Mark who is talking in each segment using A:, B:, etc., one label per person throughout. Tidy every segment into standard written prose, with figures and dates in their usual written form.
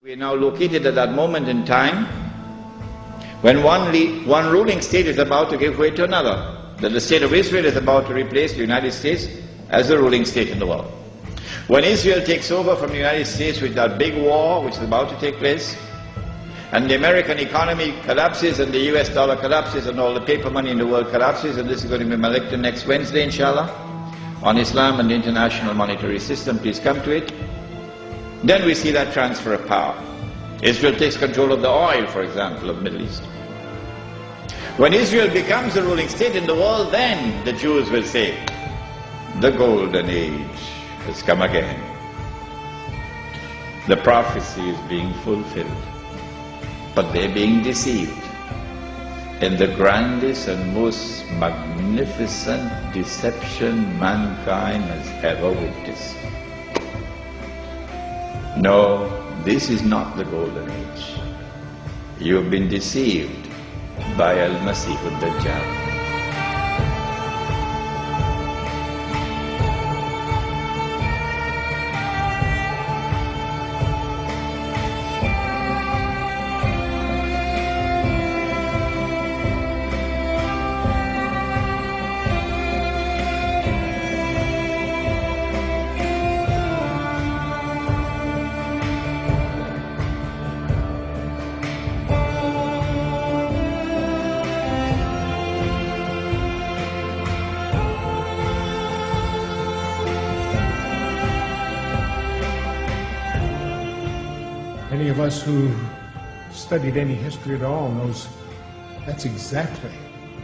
A: We are now located at that moment in time when one ruling state is about to give way to another. That the state of Israel is about to replace the United States as the ruling state in the world. When Israel takes over from the United States with that big war which is about to take place, and the American economy collapses and the US dollar collapses and all the paper money in the world collapses, and this is going to be my lecture next Wednesday, inshallah, on Islam and the international monetary system, please come to it. Then we see that transfer of power. Israel takes control of the oil, for example, of the Middle East. When Israel becomes the ruling state in the world, then the Jews will say, the golden age has come again. The prophecy is being fulfilled. But they're being deceived in the grandest and most magnificent deception mankind has ever witnessed. No, this is not the golden age. You've been deceived by Al-Masih al-Dajjal.
B: Any of us who studied any history at all knows that's exactly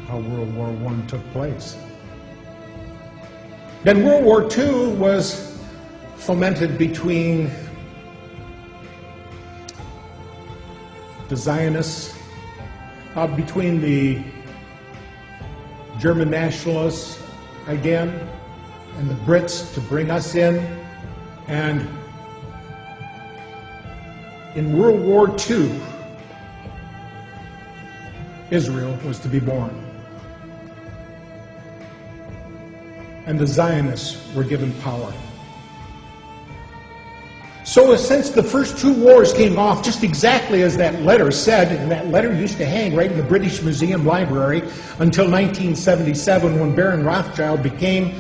B: how World War I took place. Then World War II was fomented between the Zionists, between the German nationalists again, and the Brits to bring us in, and in World War II, Israel was to be born. And the Zionists were given power. So since the first two wars came off just exactly as that letter said, and that letter used to hang right in the British Museum Library until 1977 when Baron Rothschild became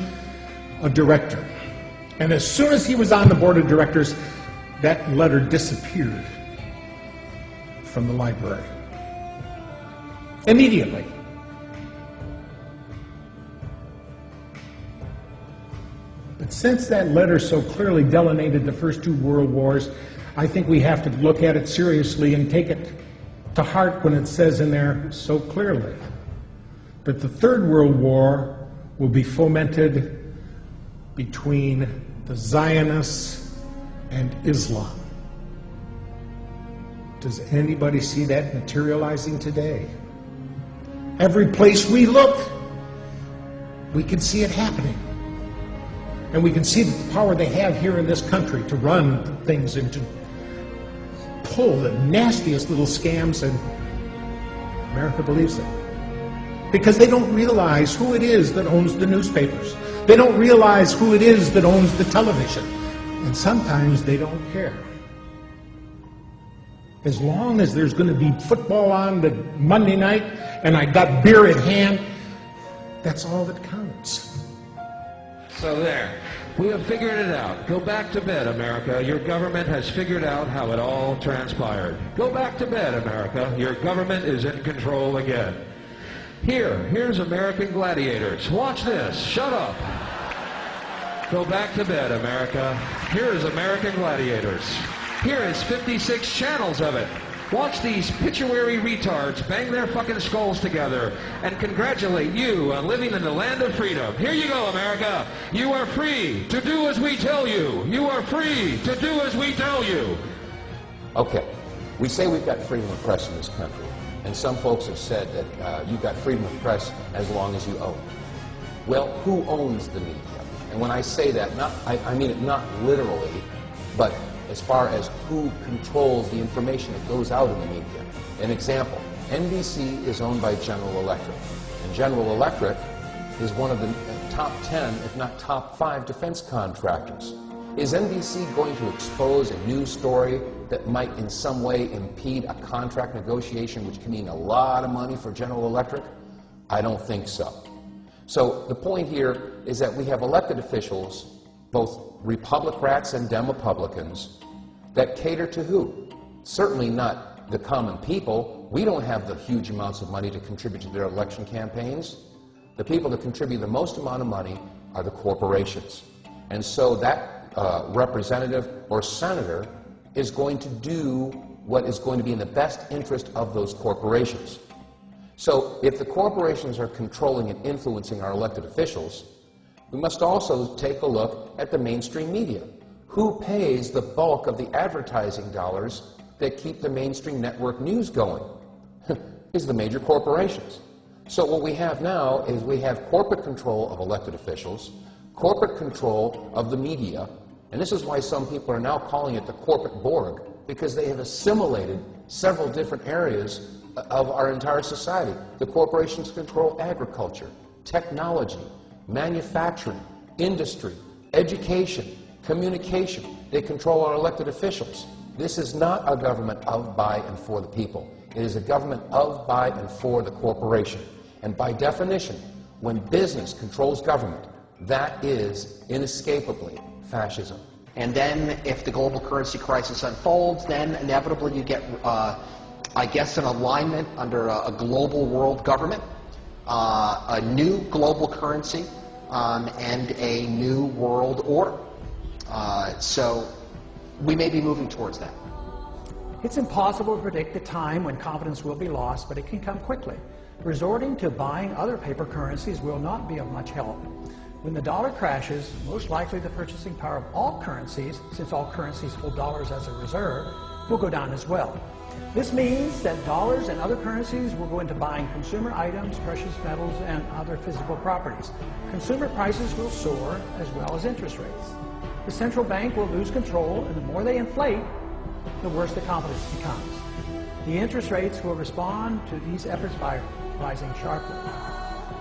B: a director. And as soon as he was on the board of directors, that letter disappeared from the library. Immediately. But since that letter so clearly delineated the first two world wars, I think we have to look at it seriously and take it to heart when it says in there so clearly that the Third World War will be fomented between the Zionists and Islam. Does anybody see that materializing today? Every place we look, we can see it happening. And we can see the power they have here in this country to run things and to pull the nastiest little scams, and America believes it. Because they don't realize who it is that owns the newspapers. They don't realize who it is that owns the television. And sometimes they don't care. As long as there's going to be football on the Monday night and I got beer at hand, that's all that counts.
C: So there, we have figured it out. Go back to bed, America. Your government has figured out how it all transpired. Go back to bed, America. Your government is in control again. Here's American gladiators. Watch this. Shut up. Go back to bed, America. Here is American gladiators. Here is 56 channels of it. Watch these pituitary retards bang their fucking skulls together and congratulate you on living in the land of freedom. Here you go, America. You are free to do as we tell you. You are free to do as we tell you.
D: Okay, we say we've got freedom of press in this country, and some folks have said that you've got freedom of press as long as you own it. Well, who owns the media? And when I say that, I mean it not literally, but as far as who controls the information that goes out in the media. An example, NBC is owned by General Electric, and General Electric is one of the top 10, if not top 5 defense contractors. Is NBC going to expose a news story that might in some way impede a contract negotiation, which can mean a lot of money for General Electric? I don't think so. So the point here is that we have elected officials, both Republicans and Demopublicans, that cater to who? Certainly not the common people. We don't have the huge amounts of money to contribute to their election campaigns. The people that contribute the most amount of money are the corporations. And so that representative or senator is going to do what is going to be in the best interest of those corporations. So if the corporations are controlling and influencing our elected officials, we must also take a look at the mainstream media. Who pays the bulk of the advertising dollars that keep the mainstream network news going? Is the major corporations. So what we have now is we have corporate control of elected officials, corporate control of the media, and this is why some people are now calling it the corporate Borg, because they have assimilated several different areas of our entire society. The corporations control agriculture, technology, manufacturing, industry, education, communication. They control our elected officials. This is not a government of, by, and for the people. It is a government of, by, and for the corporation. And by definition, when business controls government, that is inescapably fascism.
E: And then if the global currency crisis unfolds, then inevitably you get, I guess, an alignment under a global world government, a new global currency, and a new world order. So we may be moving towards that.
F: It's impossible to predict the time when confidence will be lost, but it can come quickly. Resorting to buying other paper currencies will not be of much help. When the dollar crashes, most likely the purchasing power of all currencies, since all currencies hold dollars as a reserve, will go down as well. This means that dollars and other currencies will go into buying consumer items, precious metals, and other physical properties. Consumer prices will soar, as well as interest rates. The central bank will lose control, and the more they inflate, the worse the confidence becomes. The interest rates will respond to these efforts by rising sharply.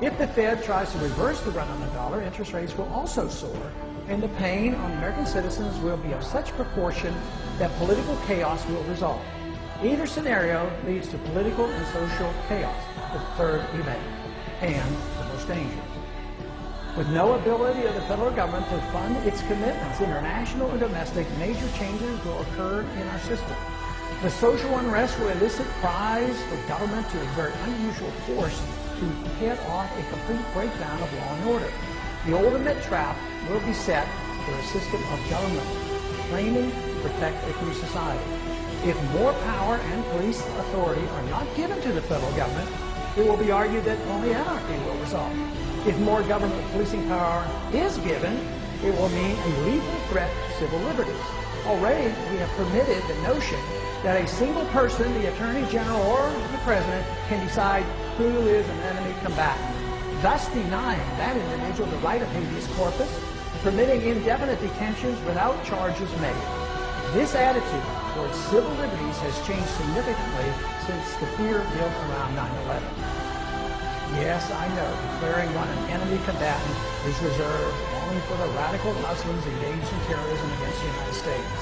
F: If the Fed tries to reverse the run on the dollar, interest rates will also soar, and the pain on American citizens will be of such proportion that political chaos will result. Either scenario leads to political and social chaos, the third event, and the most dangerous. With no ability of the federal government to fund its commitments, international and domestic, major changes will occur in our system. The social unrest will elicit cries for government to exert unusual force to head off a complete breakdown of law and order. The ultimate trap will be set for a system of government claiming to protect a free society. If more power and police authority are not given to the federal government, it will be argued that only anarchy will result. If more government policing power is given, it will mean a lethal threat to civil liberties. Already, we have permitted the notion that a single person, the Attorney General or the President, can decide who is an enemy combatant, thus denying that individual the right of habeas corpus, permitting indefinite detentions without charges made. This attitude towards civil liberties has changed significantly since the fear built around 9/11. Yes, I know, declaring one an enemy combatant is reserved only for the radical Muslims engaged in terrorism against the United States.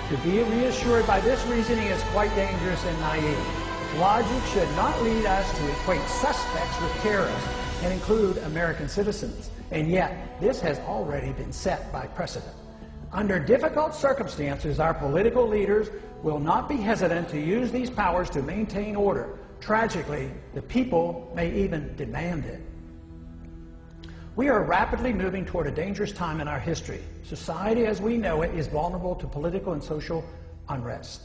F: To be reassured by this reasoning is quite dangerous and naive. Logic should not lead us to equate suspects with terrorists and include American citizens, and yet this has already been set by precedent. Under difficult circumstances, our political leaders will not be hesitant to use these powers to maintain order. Tragically, the people may even demand it. We are rapidly moving toward a dangerous time in our history. Society as we know it is vulnerable to political and social unrest.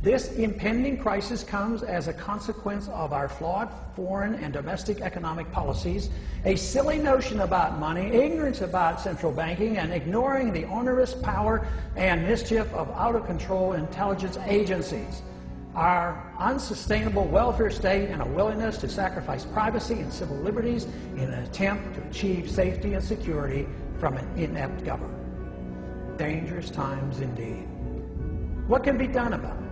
F: This impending crisis comes as a consequence of our flawed foreign and domestic economic policies, a silly notion about money, ignorance about central banking, and ignoring the onerous power and mischief of out-of-control intelligence agencies. Our unsustainable welfare state and a willingness to sacrifice privacy and civil liberties in an attempt to achieve safety and security from an inept government. Dangerous times indeed. What can be done about it?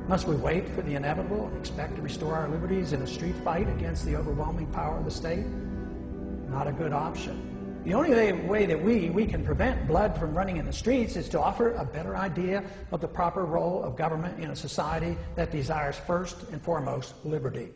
F: Must we wait for the inevitable and expect to restore our liberties in a street fight against the overwhelming power of the state? Not a good option. The only way that we can prevent blood from running in the streets is to offer a better idea of the proper role of government in a society that desires first and foremost liberty.